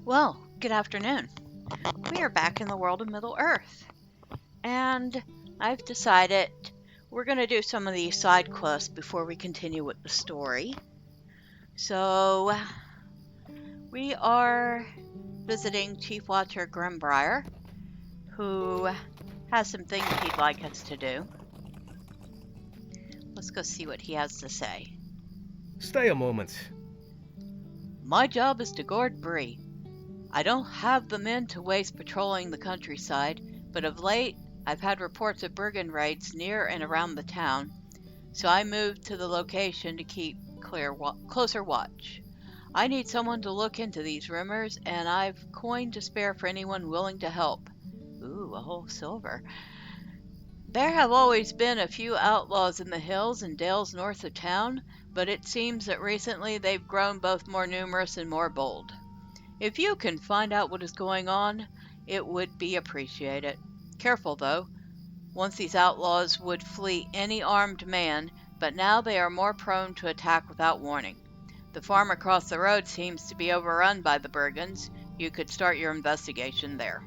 Well, good afternoon. We are back in the world of Middle Earth, and I've decided we're going to do some of these side quests before we continue with the story. So, we are visiting Chief Watcher Greenbriar, who has some things he'd like us to do. Let's go see what he has to say. Stay a moment. My job is to guard Bree. I don't have the men to waste patrolling the countryside, but of late I've had reports of brigand raids near and around the town, so I moved to the location to keep closer watch. I need someone to look into these rumors, and I've coin to spare for anyone willing to help. Ooh, a whole silver. There have always been a few outlaws in the hills and dales north of town, but it seems that recently they've grown both more numerous and more bold. If you can find out what is going on, it would be appreciated. Careful, though. Once these outlaws would flee any armed man, but now they are more prone to attack without warning. The farm across the road seems to be overrun by the brigands. You could start your investigation there.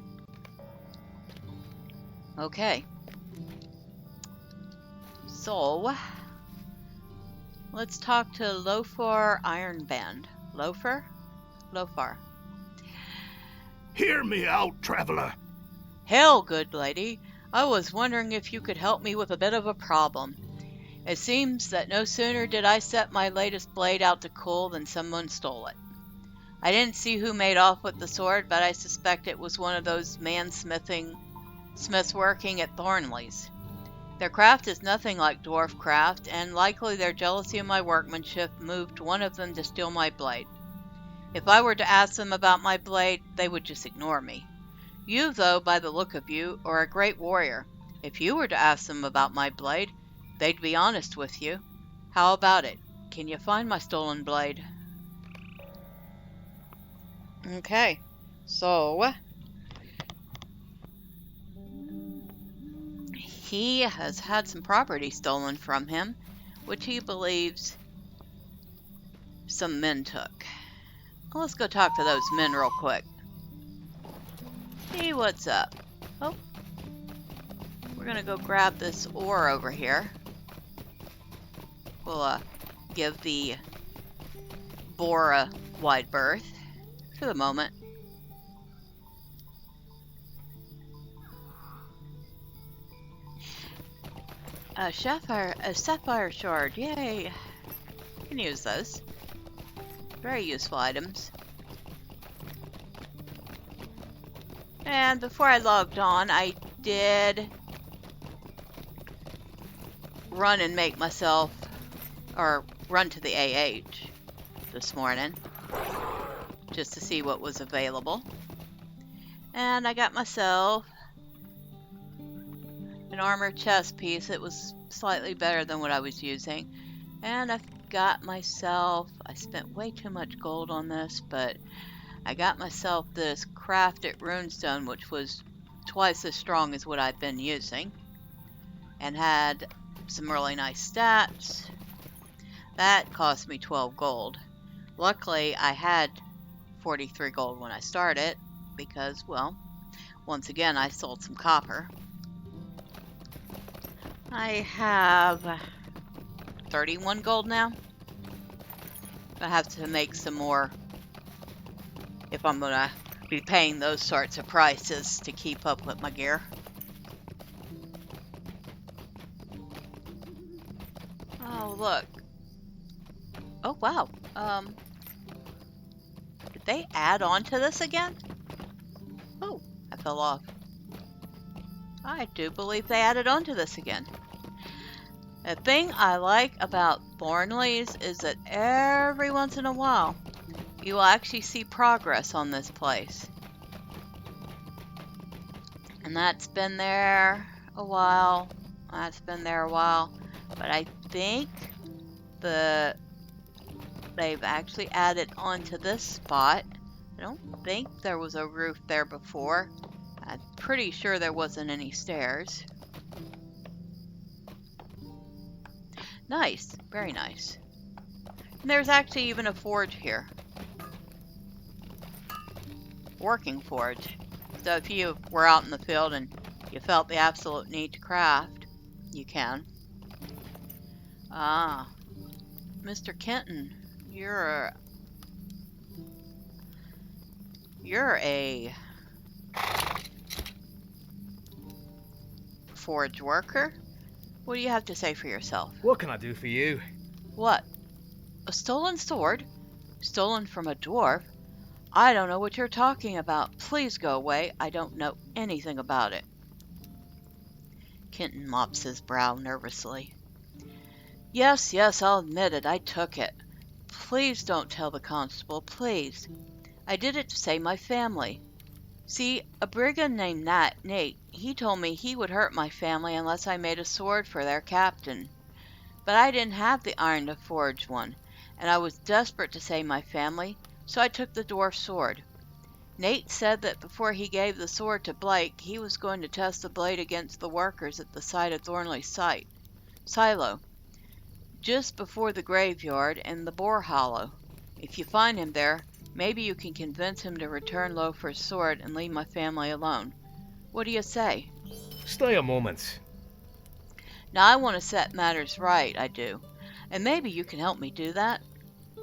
Okay. So, let's talk to Lothar Ironband. Lothar? Lothar. Hear me out, traveler. Hell, good lady. I was wondering if you could help me with a bit of a problem. It seems that no sooner did I set my latest blade out to cool than someone stole it. I didn't see who made off with the sword, but I suspect it was one of those smiths working at Thornley's. Their craft is nothing like dwarf craft, and likely their jealousy of my workmanship moved one of them to steal my blade. If I were to ask them about my blade, they would just ignore me. You, though, by the look of you, are a great warrior. If you were to ask them about my blade, they'd be honest with you. How about it? Can you find my stolen blade? Okay, so he has had some property stolen from him, which he believes some men took. Well, let's go talk to those men real quick. See what's up. Oh, we're gonna go grab this ore over here. We'll give the boar a wide berth for the moment. A sapphire shard, yay! You can use those. Very useful items. And before I logged on, I did run and make myself, or run to the AH this morning, just to see what was available. And I got myself an armor chest piece. It was slightly better than what I was using. And I got myself, I spent way too much gold on this, but I got myself this crafted runestone, which was twice as strong as what I've been using, and had some really nice stats. That cost me 12 gold. Luckily, I had 43 gold when I started, because, well, once again, I sold some copper. I have 31 gold now. I have to make some more if I'm gonna be paying those sorts of prices to keep up with my gear. Oh, look. Oh, wow. Did they add on to this again? Oh, I fell off. I do believe they added on to this again. The thing I like about Thornley's is that every once in a while, you will actually see progress on this place. And that's been there a while. That's been there a while. But I think they've actually added onto this spot. I don't think there was a roof there before. I'm pretty sure there wasn't any stairs. Nice. Very nice. And there's actually even a forge here. working forge. So if you were out in the field and you felt the absolute need to craft, you can. Ah, Mr. Kenton, you're a forge worker? What do you have to say for yourself? What can I do for you? What? A stolen sword? Stolen from a dwarf? I don't know what you're talking about. Please go away. I don't know anything about it. Kenton mops his brow nervously. Yes, I'll admit it. I took it. Please don't tell the constable, please. I did it to save my family. See, a brigand named Nate, he told me he would hurt my family unless I made a sword for their captain. But I didn't have the iron to forge one, and I was desperate to save my family, so I took the dwarf's sword. Nate said that before he gave the sword to Blake, he was going to test the blade against the workers at the site of Thornley's silo, just before the graveyard and the boar hollow. If you find him there, maybe you can convince him to return Loafer's sword and leave my family alone. What do you say? Stay a moment. Now I want to set matters right, I do. And maybe you can help me do that.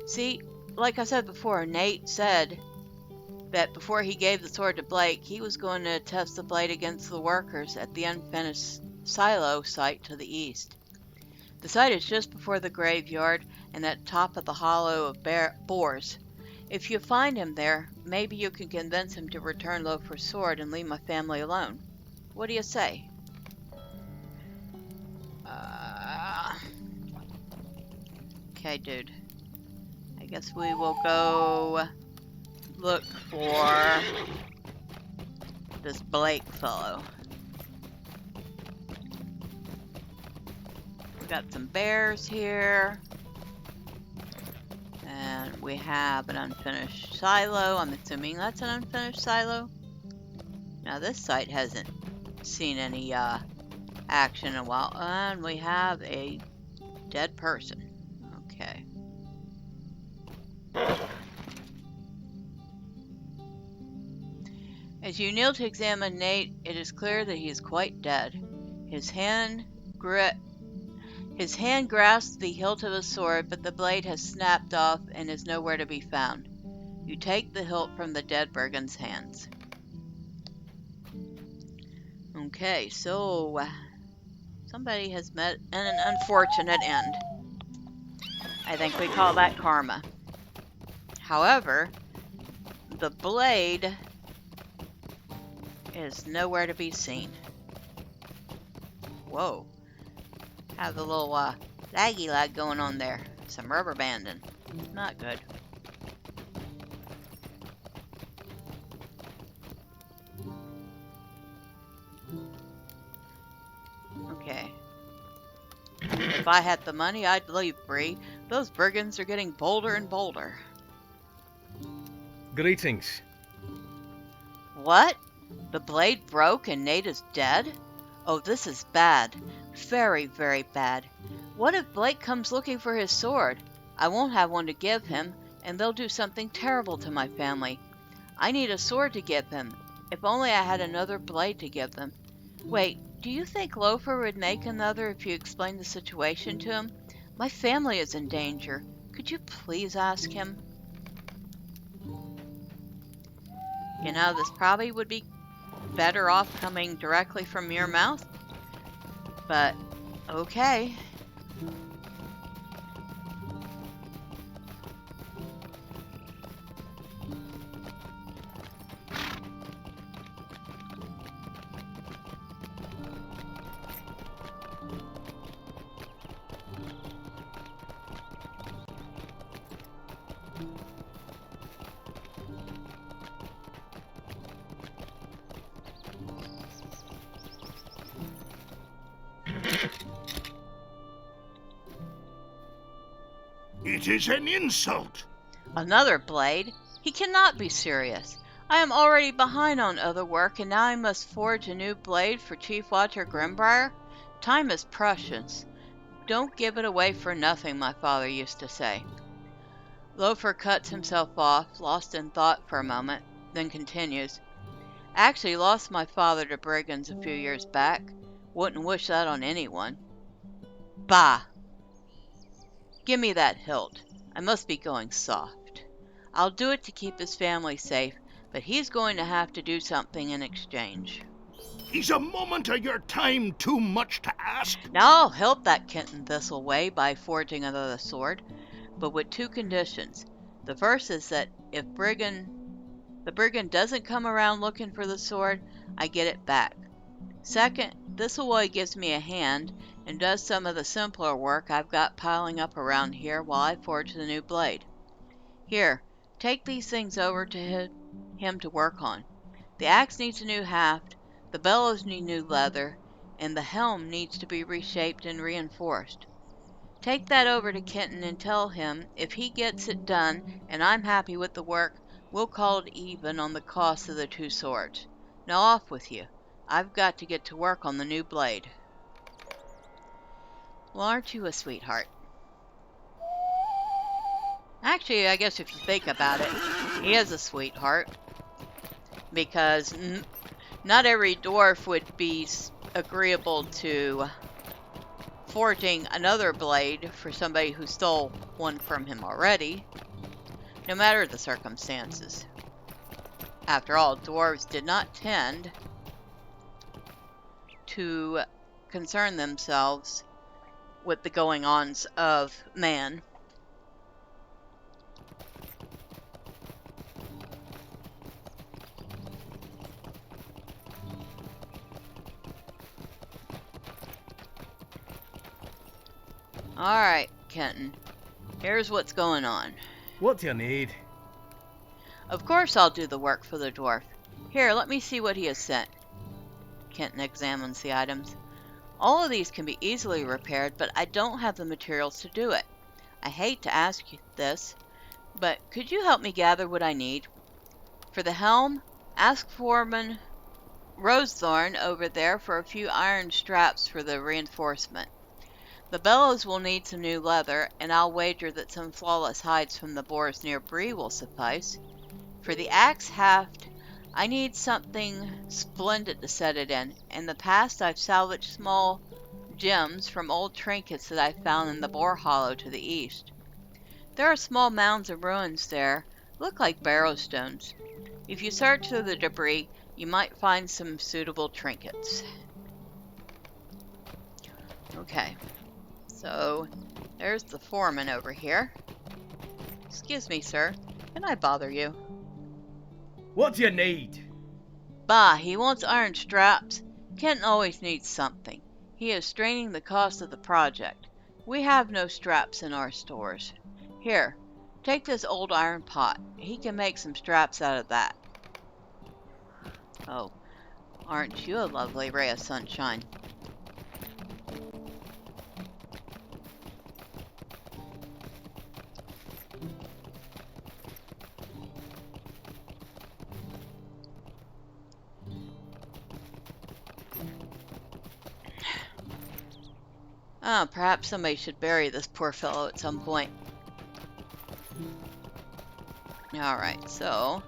See, like I said before, Nate said that before he gave the sword to Blake, he was going to test the blade against the workers at the unfinished silo site to the east. The site is just before the graveyard and at the top of the hollow of boars. If you find him there, maybe you can convince him to return Loafer's sword and leave my family alone. What do you say? Okay, dude. I guess we will go look for this Blake fellow. We got some bears here. And we have an unfinished silo. I'm assuming that's an unfinished silo. Now this site hasn't seen any action in a while. And we have a dead person. Okay. As you kneel to examine Nate, it is clear that he is quite dead. His hand grasps the hilt of his sword, but the blade has snapped off and is nowhere to be found. You take the hilt from the dead brigand's hands. Okay, so somebody has met an unfortunate end. I think we call that karma. However, the blade is nowhere to be seen. Whoa. Have a little laggy lag going on there. Some rubber banding. Not good. Okay. If I had the money, I'd leave, Bree. Those brigands are getting bolder and bolder. Greetings. What? The blade broke and Nate is dead? Oh, this is bad. Very, very bad. What if Blake comes looking for his sword? I won't have one to give him, and they'll do something terrible to my family. I need a sword to give him. If only I had another blade to give them. Wait, do you think Loafer would make another if you explained the situation to him? My family is in danger. Could you please ask him? You know, this probably would be better off coming directly from your mouth. But, okay. It is an insult. Another blade? He cannot be serious. I am already behind on other work, and now I must forge a new blade for Chief Watcher Greenbriar? Time is precious. Don't give it away for nothing, my father used to say. Loafer cuts himself off, lost in thought for a moment. then continues. I actually lost my father to brigands a few years back. Wouldn't wish that on anyone. Bah! Give me that hilt. I must be going soft. I'll do it to keep his family safe, but he's going to have to do something in exchange. Is a moment of your time too much to ask? Now I'll help that kitten Thistleway by forging another sword, but with two conditions. The first is that if the brigand doesn't come around looking for the sword, I get it back. Second, Thistleway gives me a hand and does some of the simpler work I've got piling up around here while I forge the new blade. Here, take these things over to him to work on. The axe needs a new haft, the bellows need new leather, and the helm needs to be reshaped and reinforced. Take that over to Kenton and tell him if he gets it done and I'm happy with the work, we'll call it even on the cost of the two swords. Now off with you. I've got to get to work on the new blade. Well, aren't you a sweetheart? Actually, I guess if you think about it, he is a sweetheart. Because not every dwarf would be agreeable to forging another blade for somebody who stole one from him already, no matter the circumstances. After all, dwarves did not tend to concern themselves with the going-ons of man. Alright, Kenton. Here's what's going on. What do you need? Of course I'll do the work for the dwarf. Here, let me see what he has sent. Kenton examines the items. All of these can be easily repaired, but I don't have the materials to do it. I hate to ask you this, but could you help me gather what I need? For the helm, ask Foreman Rosethorn over there for a few iron straps for the reinforcement. The bellows will need some new leather, and I'll wager that some flawless hides from the boars near Bree will suffice. For the axe haft, I need something splendid to set it in. In the past, I've salvaged small gems from old trinkets that I found in the boar hollow to the east. There are small mounds of ruins there, look like barrow stones. If you search through the debris, you might find some suitable trinkets. Okay. So, there's the foreman over here. Excuse me, sir. Can I bother you? What do you need? Bah, he wants iron straps. Kenton always needs something. He is straining the cost of the project. We have no straps in our stores. Here, take this old iron pot. He can make some straps out of that. Oh, aren't you a lovely ray of sunshine? Perhaps somebody should bury this poor fellow at some point. Alright, so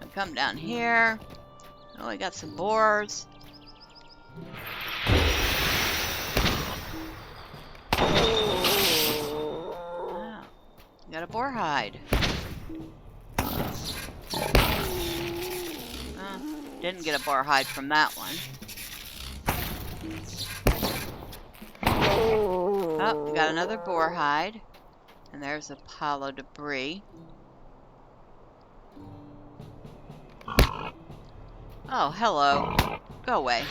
I come down here. Oh, I got some boars. Oh, got a boar hide. Didn't get a boar hide from that one. Oh, got another boar hide. And there's a pile of debris. Oh, hello. Go away.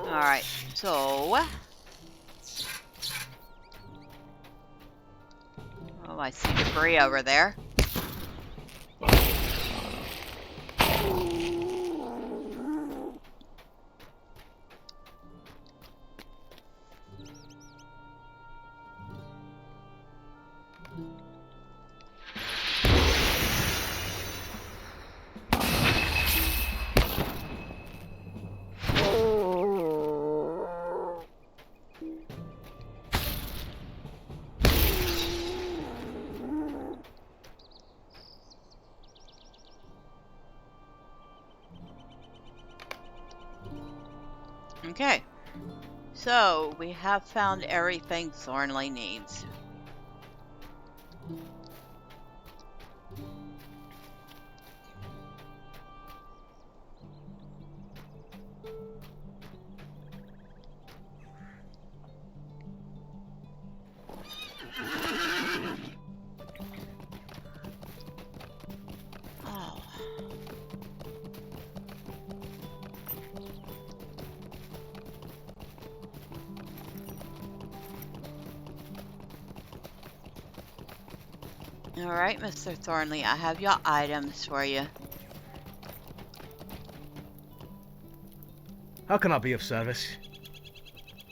Alright, so... Oh, I see debris over there. Okay. So, we have found everything Thornley needs. Oh. Alright, Mr. Thornley, I have your items for you. How can I be of service?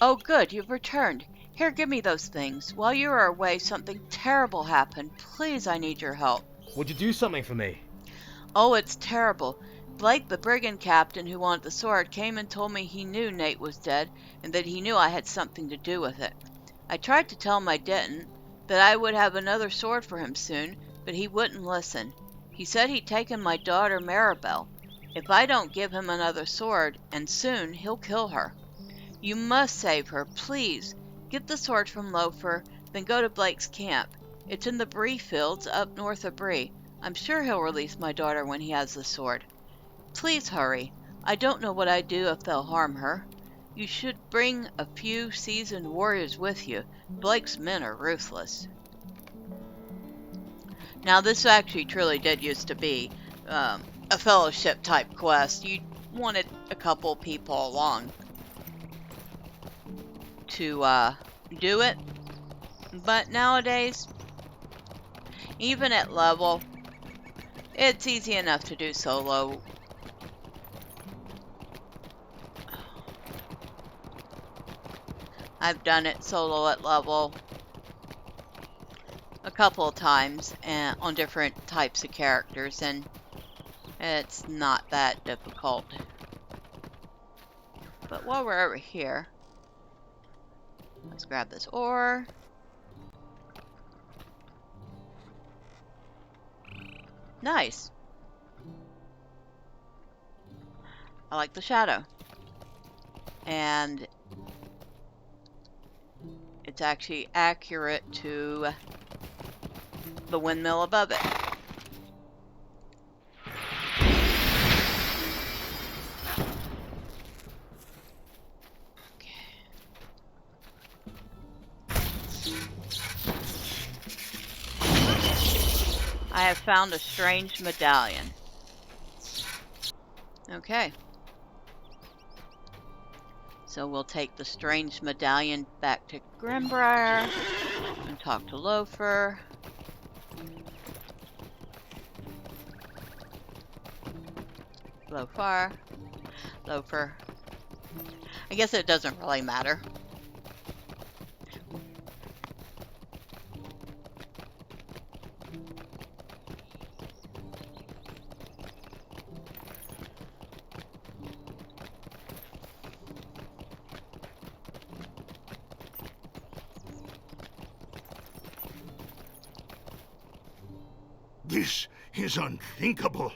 Oh, good, you've returned. Here, give me those things. While you were away, something terrible happened. Please, I need your help. Would you do something for me? Oh, it's terrible. Blake, the brigand captain who wanted the sword, came and told me he knew Nate was dead and that he knew I had something to do with it. I tried to tell him I didn't, that I would have another sword for him soon, but he wouldn't listen. He said he'd taken my daughter Maribel. If I don't give him another sword, and soon, he'll kill her. You must save her, please. Get the sword from Loafer, then go to Blake's camp. It's in the Bree fields up north of Bree. I'm sure he'll release my daughter when he has the sword. Please hurry. I don't know what I'd do if they'll harm her. You should bring a few seasoned warriors with you. Blake's men are ruthless. Now, this actually truly did used to be a fellowship type quest. You wanted a couple people along to do it. But nowadays, even at level, it's easy enough to do solo. I've done it solo at level a couple of times and on different types of characters, and it's not that difficult. But while we're over here, let's grab this ore. Nice. I like the shadow. And it's actually accurate to the windmill above it. I have found a strange medallion. Okay. So we'll take the strange medallion back to Greenbriar and talk to Loafer. Loafer. I guess it doesn't really matter. This is unthinkable.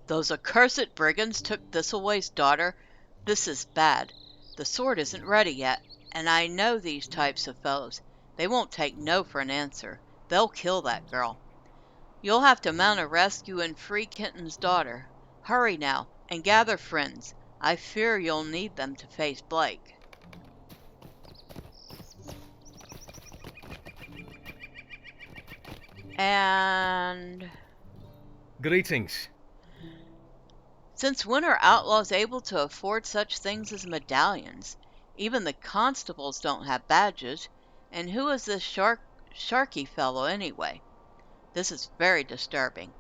Those accursed brigands took Thistleway's daughter. This is bad. The sword isn't ready yet, and I know these types of fellows. They won't take no for an answer. They'll kill that girl. You'll have to mount a rescue and free Kenton's daughter. Hurry now, and gather friends. I fear you'll need them to face Blake. And Greetings. since when are outlaws able to afford such things as medallions? Even the constables don't have badges. And who is this Sharky fellow anyway? This is very disturbing.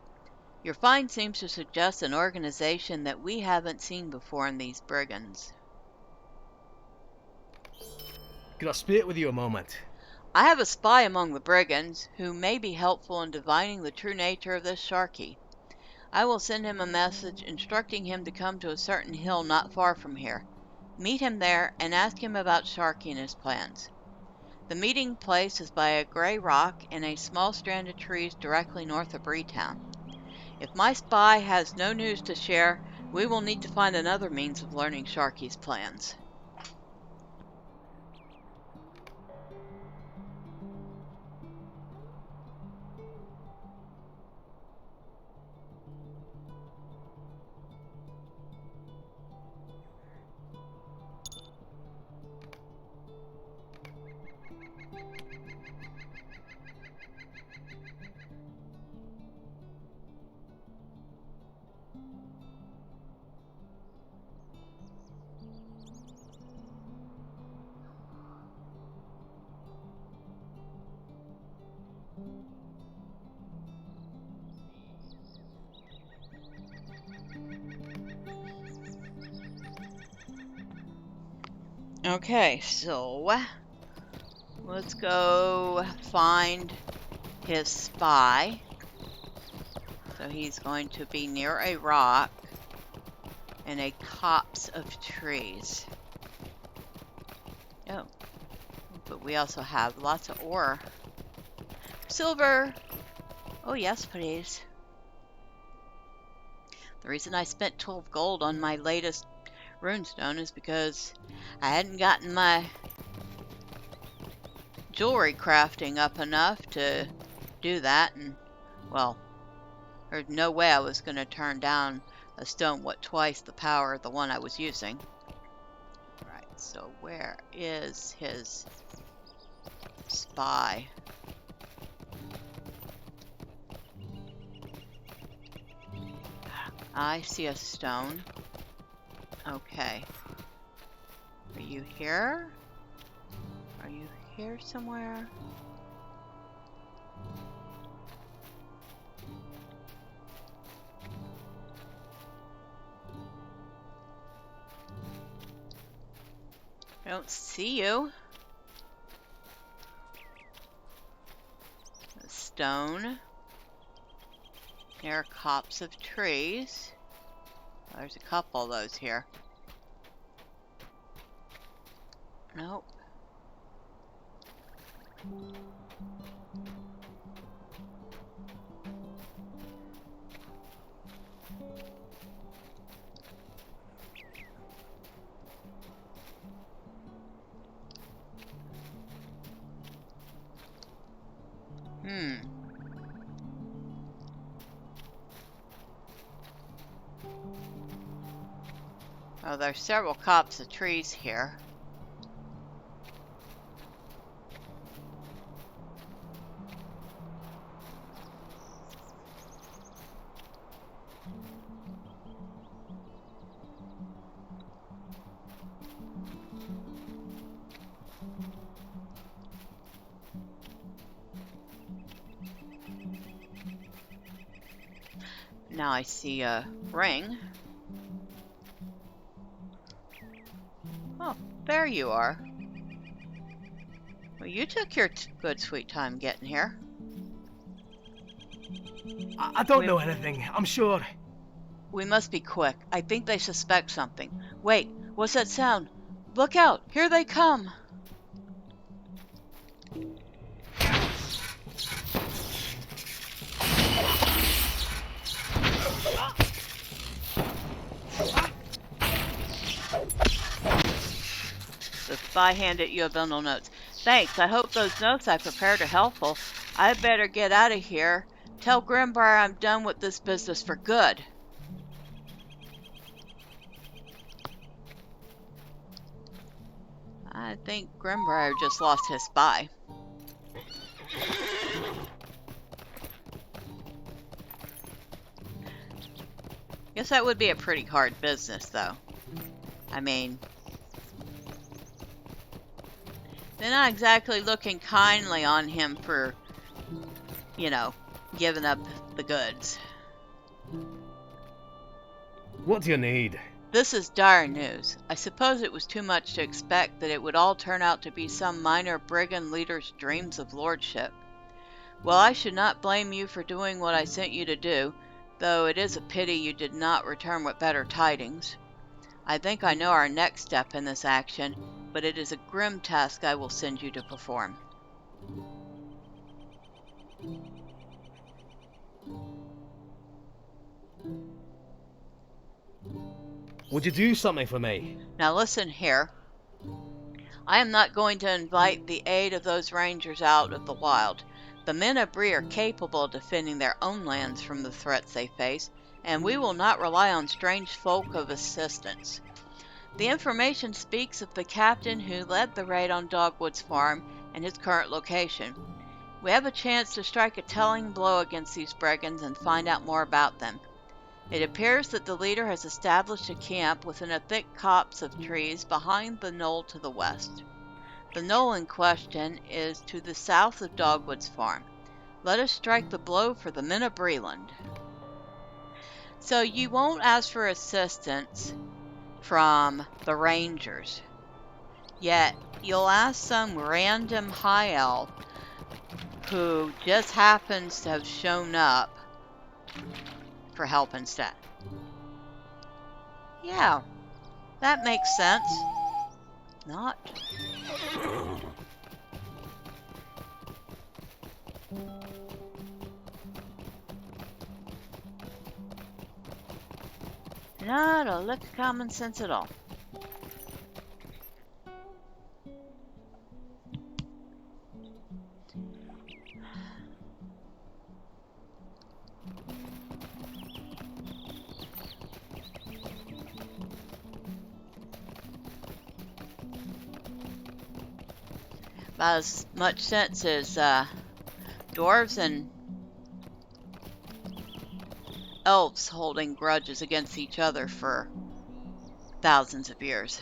Your find seems to suggest an organization that we haven't seen before in these brigands. Could I speak with you a moment? I have a spy among the brigands who may be helpful in divining the true nature of this Sharky. I will send him a message instructing him to come to a certain hill not far from here. Meet him there and ask him about Sharky and his plans. The meeting place is by a gray rock and a small strand of trees directly north of Breetown. If my spy has no news to share, We will need to find another means of learning Sharky's plans. Okay, so let's go find his spy. So he's going to be near a rock and a copse of trees. Oh, but we also have lots of ore. Silver! Oh yes, please. The reason I spent 12 gold on my latest runestone is because I hadn't gotten my jewelry crafting up enough to do that, and well, there's no way I was going to turn down a stone twice the power of the one I was using. Right, so where is his spy? I see a stone. Okay. Are you here? Are you here somewhere? I don't see you. A stone. Near a copse of trees. There's a couple of those here. Nope. Oh, there's several copses of trees here. Now I see a ring. Oh, there you are. Well, you took your good sweet time getting here. I don't know anything, I'm sure. We must be quick. I think they suspect something. Wait, what's that sound? Look out! Here they come! The spy handed you a bundle of notes. Thanks, I hope those notes I prepared are helpful. I better get out of here. Tell Greenbriar I'm done with this business for good. I think Greenbriar just lost his spy. Guess that would be a pretty hard business, though. I mean, they're not exactly looking kindly on him for, you know, giving up the goods. What do you need? This is dire news. I suppose it was too much to expect that it would all turn out to be some minor brigand leader's dreams of lordship. Well, I should not blame you for doing what I sent you to do, though it is a pity you did not return with better tidings. I think I know our next step in this action, but it is a grim task I will send you to perform. Would you do something for me? Now listen here. I am not going to invite the aid of those rangers out of the wild. The men of Bree are capable of defending their own lands from the threats they face, and we will not rely on strange folk of assistance. The information speaks of the captain who led the raid on Dogwood's farm and his current location. We have a chance to strike a telling blow against these brigands and find out more about them. It appears that the leader has established a camp within a thick copse of trees behind the knoll to the west. The knoll in question is to the south of Dogwood's farm. Let us strike the blow for the men of Breland. So you won't ask for assistance from the rangers, yet you'll ask some random high elf who just happens to have shown up for help instead. Yeah, that makes sense. Not. Not a lick of common sense at all. About as much sense as dwarves and elves holding grudges against each other for thousands of years.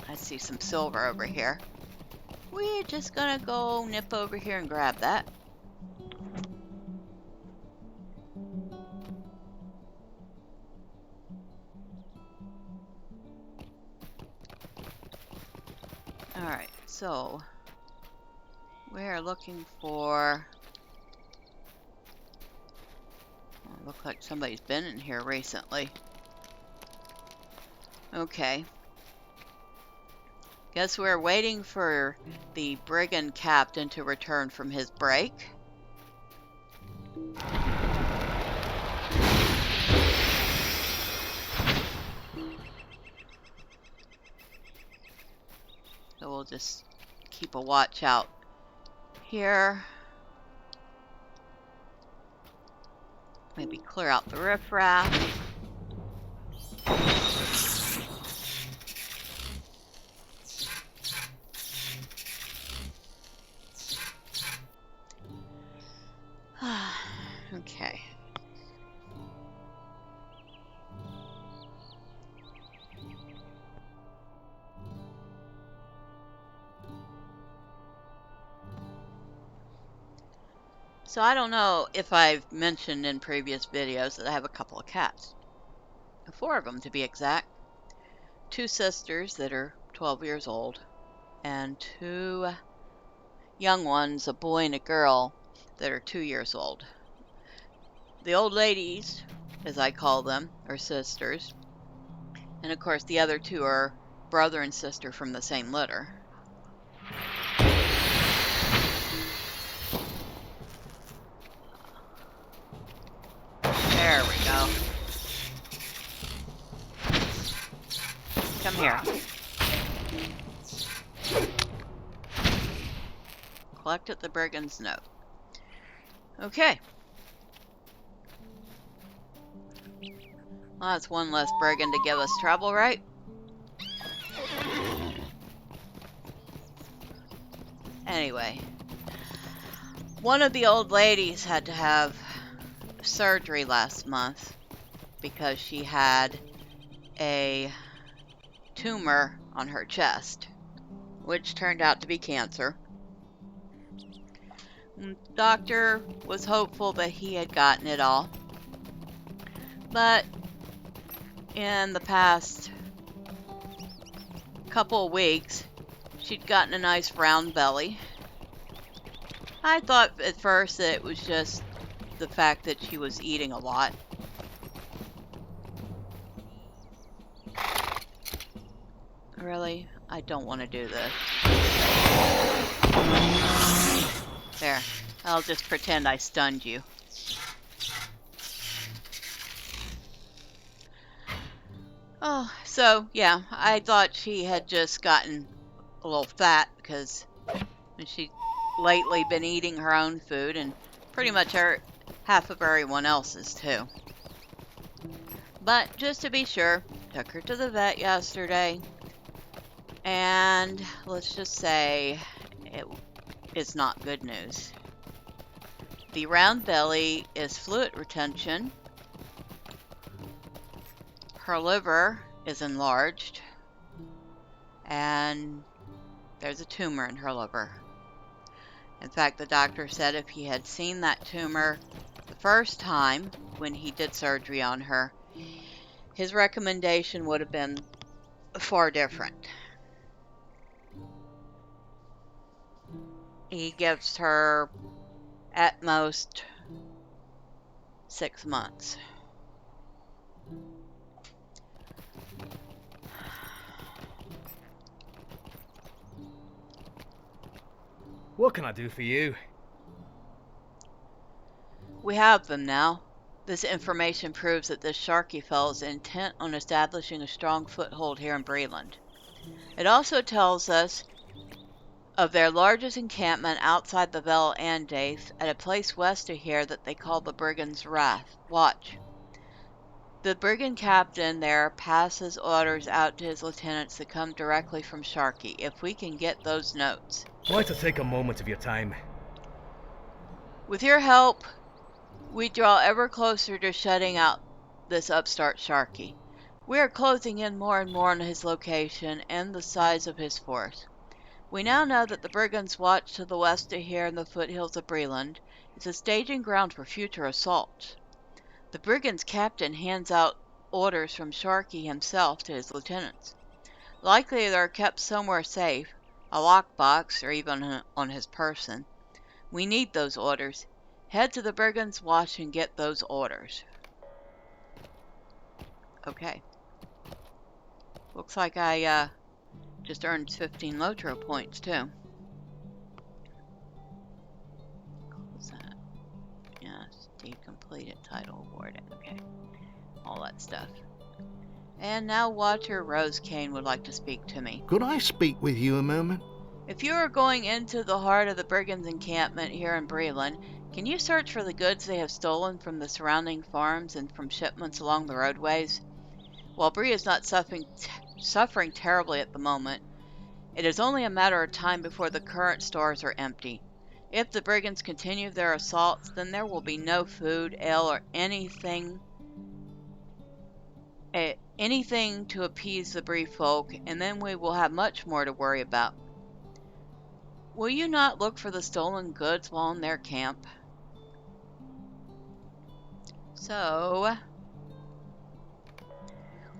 I see some silver over here. We're just gonna go nip over here and grab that. Alright, so we're looking for... Well, it looks like somebody's been in here recently. Okay. Guess we're waiting for the brigand captain to return from his break. So we'll just keep a watch out here. Maybe clear out the riffraff. Okay. So I don't know if I've mentioned in previous videos that I have a couple of cats. 4 of them to be exact. 2 sisters that are 12 years old, and 2 young ones, a boy and a girl, that are 2 years old. The old ladies, as I call them, are sisters. And of course the other 2 are brother and sister from the same litter. There we go. Come here. Collected the brigand's note. Okay. Well, that's one less brigand to give us trouble, right? Anyway. One of the old ladies had to have surgery last month because she had a tumor on her chest, which turned out to be cancer. The doctor was hopeful that he had gotten it all, but in the past couple of weeks she'd gotten a nice round belly. I thought at first that it was just the fact that she was eating a lot. Really? I don't want to do this. There. I'll just pretend I stunned you. Oh, so yeah, I thought she had just gotten a little fat because she's lately been eating her own food and pretty much half of everyone else's too. But just to be sure, took her to the vet yesterday, and let's just say it is not good news. The round belly is fluid retention. Her liver is enlarged, and there's a tumor in her liver. In fact, the doctor said if he had seen that tumor the first time when he did surgery on her, his recommendation would have been far different. He gives her at most 6 months. What can I do for you? We have them now. This information proves that this Sharkey fellow is intent on establishing a strong foothold here in Breland. It also tells us of their largest encampment outside the Vel Andaith at a place west of here that they call the Brigand's Watch. The brigand captain there passes orders out to his lieutenants that come directly from Sharkey, if we can get those notes. I'd like to take a moment of your time. With your help, we draw ever closer to shutting out this upstart Sharkey. We are closing in more and more on his location and the size of his force. We now know that the Brigand's Watch to the west of here in the foothills of Breland is a staging ground for future assaults. The Brigand's captain hands out orders from Sharkey himself to his lieutenants. Likely they're kept somewhere safe, a lockbox or even on his person. We need those orders. Head to the Brigand's Watch and get those orders. Okay. Looks like I just earned 15 LOTRO points too. What's that? Yes, deed completed, title awarded. Okay. All that stuff. And now Watcher Rosecane would like to speak to me. Could I speak with you a moment? If you are going into the heart of the Brigands' encampment here in Breland, can you search for the goods they have stolen from the surrounding farms and from shipments along the roadways? While Bree is not suffering terribly at the moment, it is only a matter of time before the current stores are empty. If the Brigands continue their assaults, then there will be no food, ale, or anything to appease the Bree folk, and then we will have much more to worry about. Will you not look for the stolen goods while in their camp? So,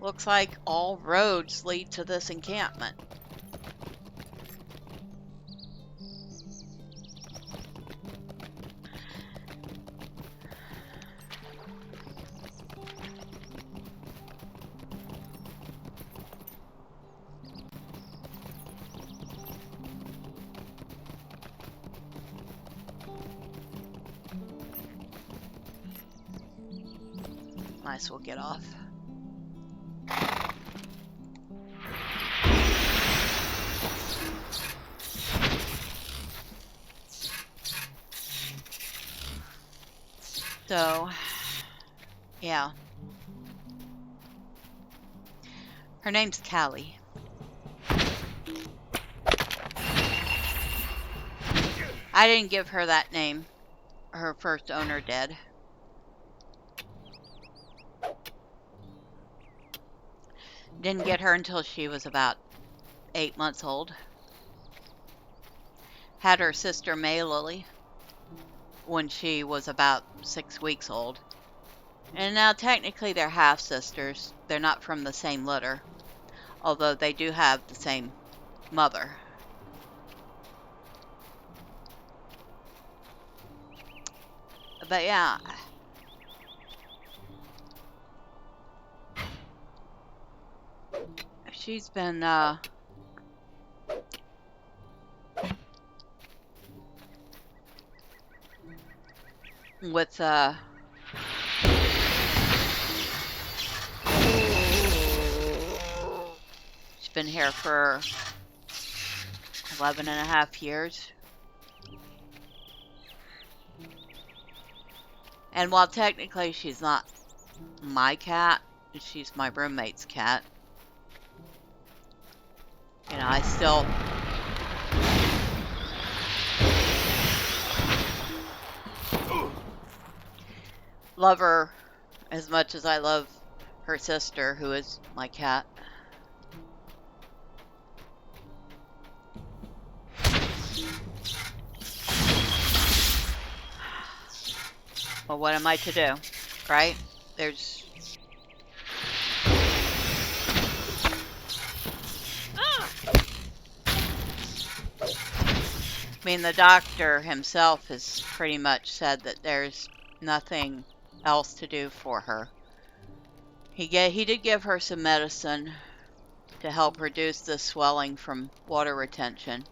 looks like all roads lead to this encampment. Might as well get off. So, yeah. Her name's Callie. I didn't give her that name. Her first owner did. Didn't get her until she was about 8 months old. Had her sister May Lily when she was about 6 weeks old. And now technically they're half-sisters. They're not from the same litter, although they do have the same mother. But yeah. She's been, with, been here for 11.5 years. And while technically she's not my cat, she's my roommate's cat. You know, I still love her as much as I love her sister, who is my cat. Well, what am I to do, right? There's... I mean, the doctor himself has pretty much said that there's nothing else to do for her. He did give her some medicine to help reduce the swelling from water retention.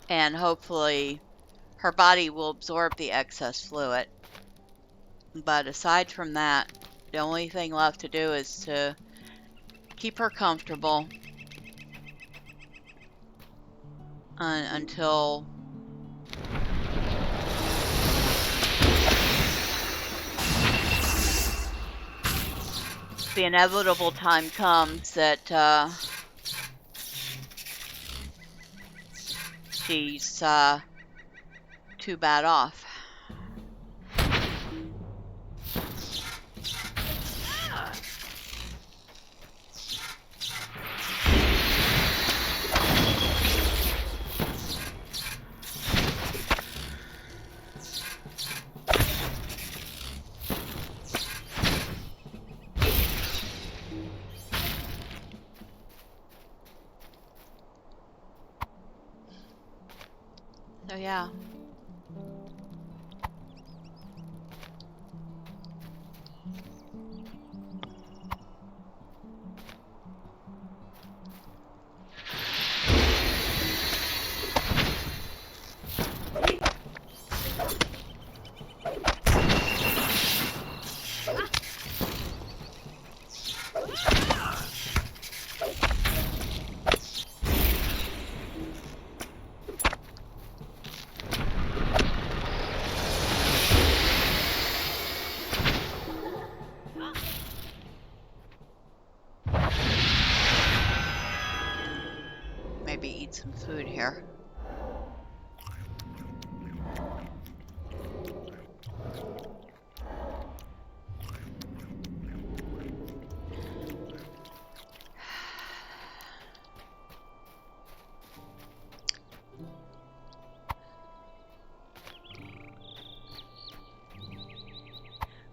And hopefully her body will absorb the excess fluid. But aside from that, the only thing left to do is to keep her comfortable until the inevitable time comes that she's too bad off. So yeah. Maybe eat some food here.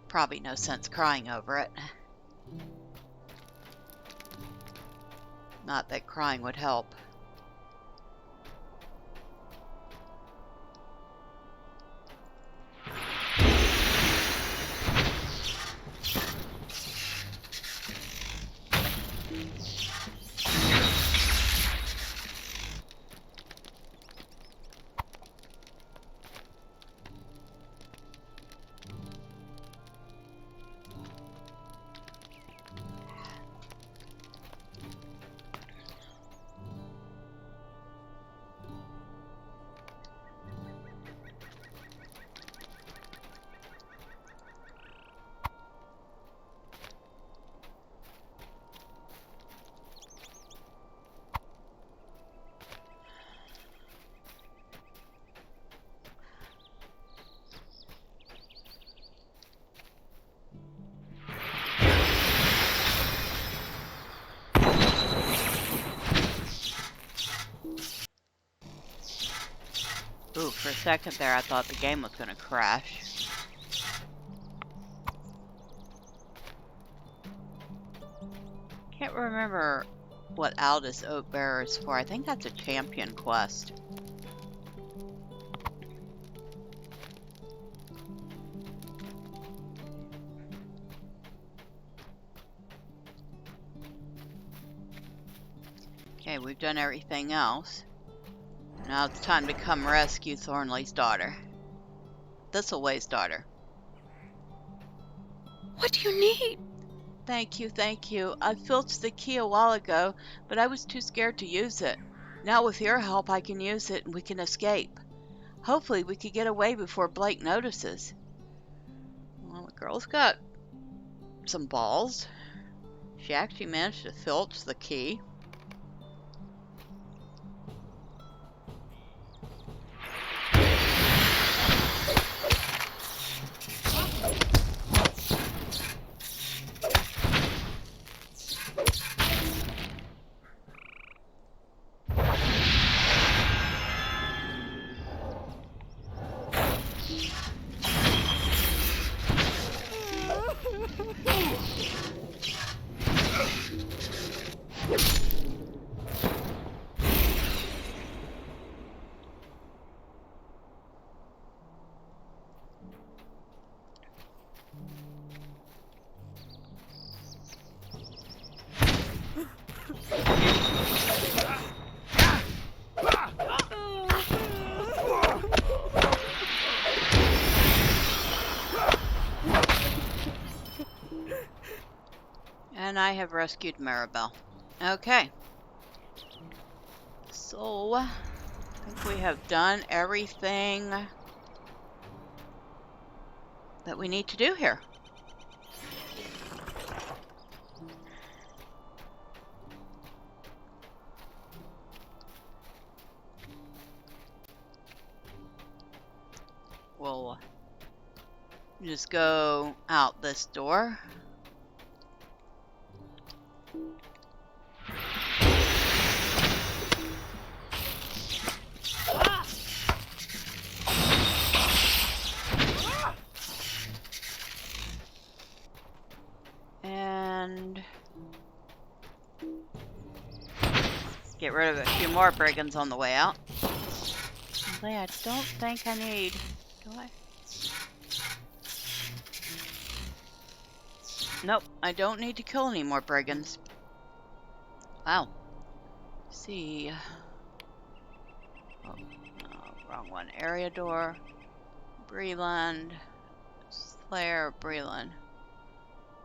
Probably no sense crying over it. Not that crying would help. Ooh, for a second there I thought the game was gonna crash. Can't remember what Aldous Oatbearer is for. I think that's a champion quest. Okay, we've done everything else. Now it's time to come rescue Thornley's daughter. Thistleway's daughter. What do you need? Thank you, thank you. I filched the key a while ago, but I was too scared to use it. Now with your help, I can use it and we can escape. Hopefully we could get away before Blake notices. Well, the girl's got some balls. She actually managed to filch the key. And I have rescued Maribel. Okay. So, I think we have done everything that we need to do here. We'll just go out this door. And get rid of a few more brigands on the way out. I don't think I need, do I? Nope, I don't need to kill any more brigands. Wow. Let's see. Oh, no, wrong one. Area door. Breland. Slayer Breland.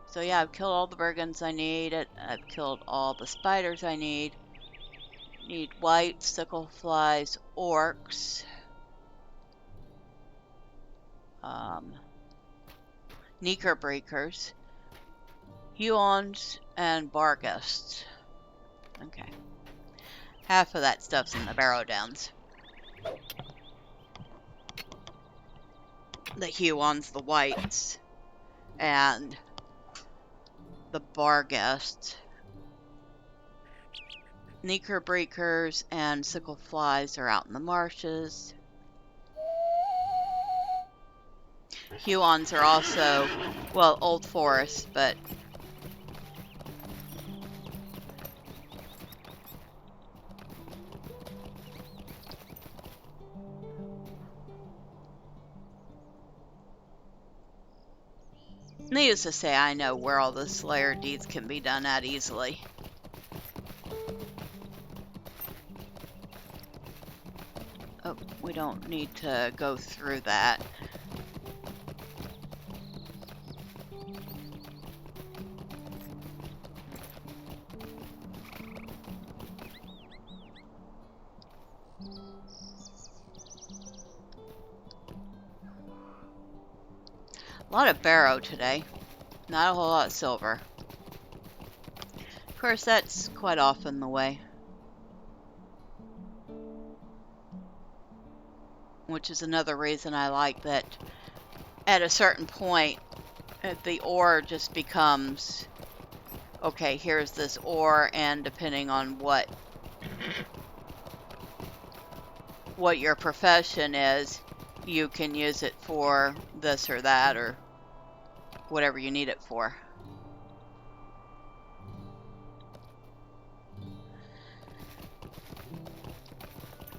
So yeah, I've killed all the brigands I need. I've killed all the spiders I need. Need white, sickle flies, orcs. Neeker breakers. Huons and barghists. Okay. Half of that stuff's in the barrow downs. The Huons, the whites, and the barghists. Neeker breakers and sickle flies are out in the marshes. Huons are also, well, old forest, but needless to say, I know where all the Slayer deeds can be done at easily. Oh, we don't need to go through that. A lot of barrow today, not a whole lot of silver. Of course, that's quite often the way. Which is another reason I like that at a certain point, the ore just becomes, okay, here's this ore, and depending on what your profession is, you can use it for this or that or whatever you need it for.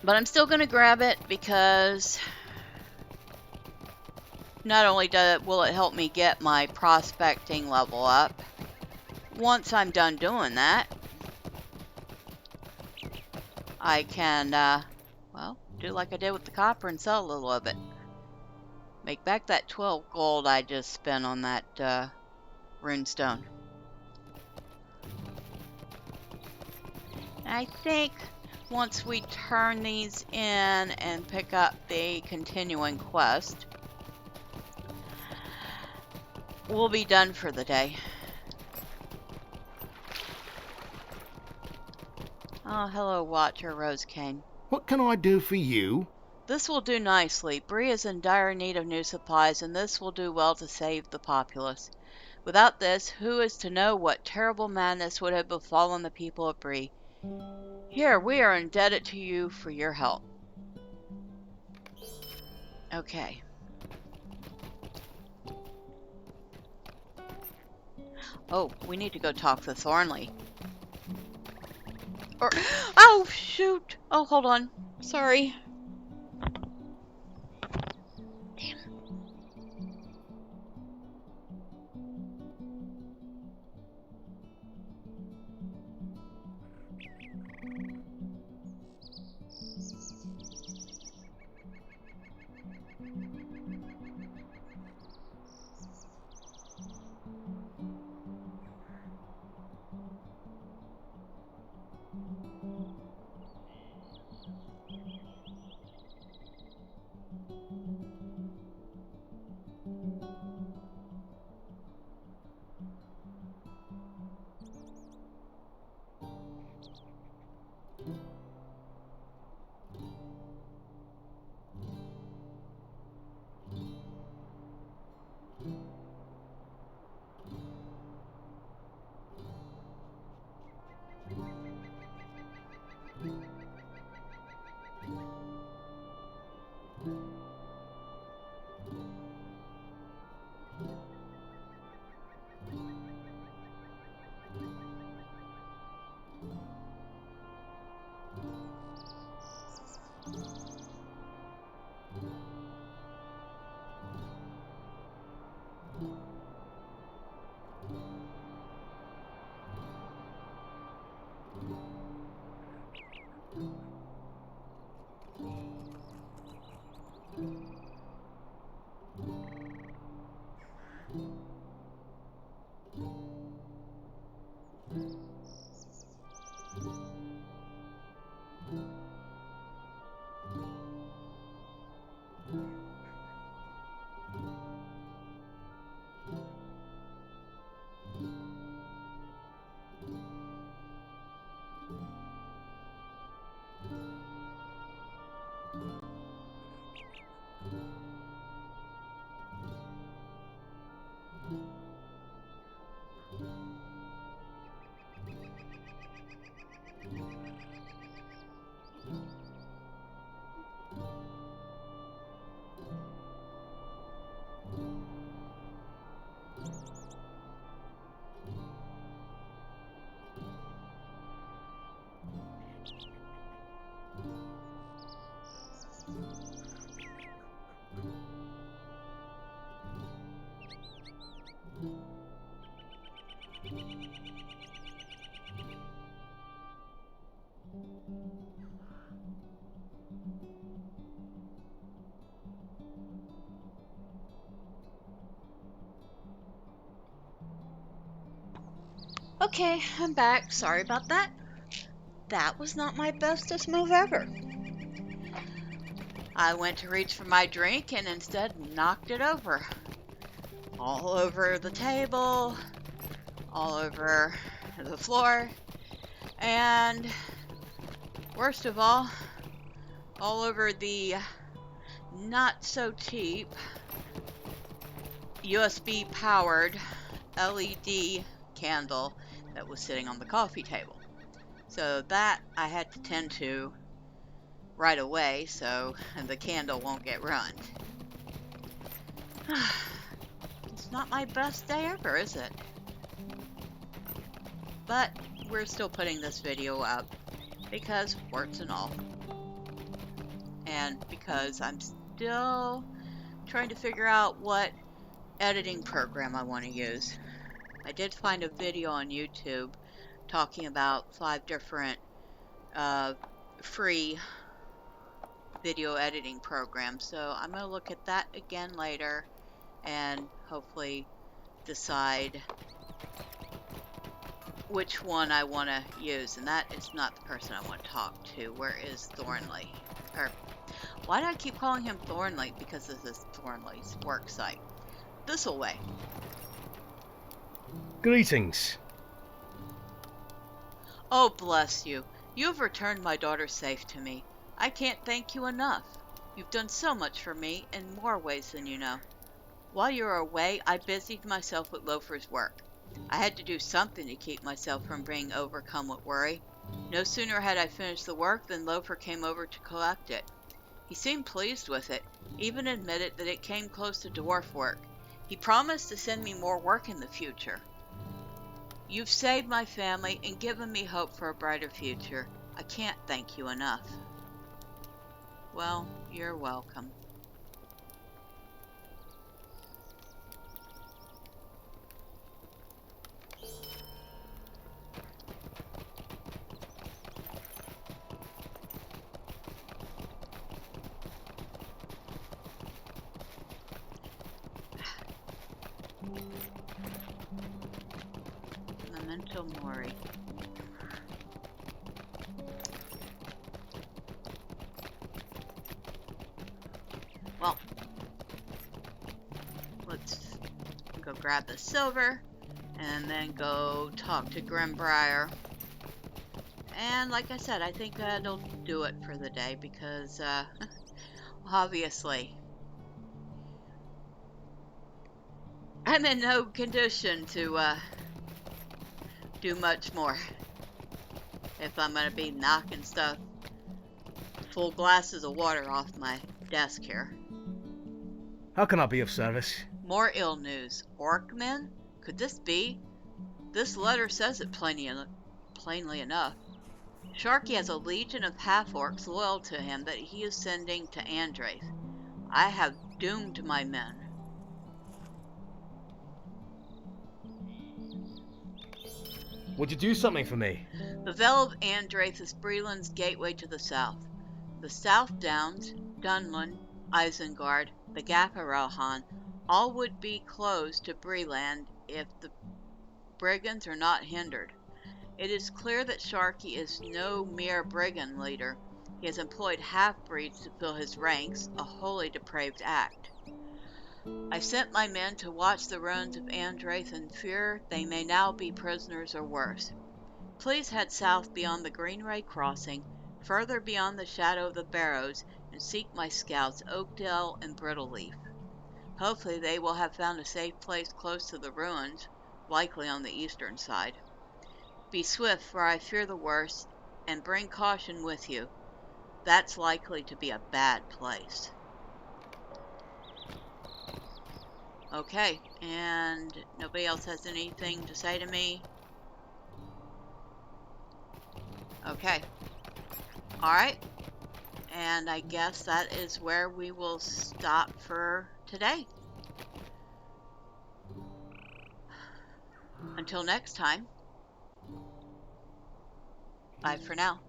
But I'm still going to grab it because not only will it help me get my prospecting level up, once I'm done doing that, I can, well, do like I did with the copper and sell a little of it. Make back that 12 gold I just spent on that runestone. I think once we turn these in and pick up the continuing quest, we'll be done for the day. Oh, hello, Watcher Rosecane. What can I do for you? This will do nicely. Bree is in dire need of new supplies, and this will do well to save the populace. Without this, who is to know what terrible madness would have befallen the people of Bree? Here, we are indebted to you for your help. Okay. Oh, we need to go talk to Thornley. Or, oh, shoot. Oh, hold on. Sorry. Damn. Okay, I'm back. Sorry about that. That was not my bestest move ever. I went to reach for my drink and instead knocked it over. All over the table, all over the floor, and worst of all over the not so cheap USB powered LED candle that was sitting on the coffee table. So that I had to tend to right away so the candle won't get ruined. It's not my best day ever, is it? But we're still putting this video up because warts and all. And because I'm still trying to figure out what editing program I want to use. I did find a video on YouTube talking about 5 different free video editing programs. So I'm going to look at that again later and hopefully decide which one I want to use, and that is not the person I want to talk to. Where is Thornley? Or why do I keep calling him Thornley? Because this is Thornley's work site. This'll way. Greetings. Oh, bless you. You have returned my daughter safe to me. I can't thank you enough. You've done so much for me in more ways than you know. While you were away, I busied myself with Loafer's work. I had to do something to keep myself from being overcome with worry. No sooner had I finished the work than Loafer came over to collect it. He seemed pleased with it, even admitted that it came close to dwarf work. He promised to send me more work in the future. You've saved my family and given me hope for a brighter future. I can't thank you enough. Well, you're welcome. Memento Mori. Well, let's go grab the silver and then go talk to Greenbriar. And like I said, I think that'll do it for the day because obviously I'm in no condition to do much more if I'm going to be knocking stuff, full glasses of water off my desk here. How can I be of service? More ill news. Orcmen? Could this be? This letter says it plainly enough. Sharky has a legion of half-orcs loyal to him that he is sending to Andraith. I have doomed my men. Would you do something for me? The Vale of Andraith is Breland's gateway to the south. The South Downs, Dunland, Isengard, the Gapparelhan, all would be closed to Breland if the brigands are not hindered. It is clear that Sharky is no mere brigand leader. He has employed half-breeds to fill his ranks, a wholly depraved act. I sent my men to watch the ruins of Andraith in fear they may now be prisoners or worse. Please head south beyond the Greenbriar crossing, further beyond the shadow of the barrows, and seek my scouts Oakdale and Brittleleaf. Hopefully they will have found a safe place close to the ruins, likely on the eastern side. Be swift, for I fear the worst, and bring caution with you. That's likely to be a bad place. Okay, and nobody else has anything to say to me? Okay. Alright. And I guess that is where we will stop for today. Until next time. Bye for now.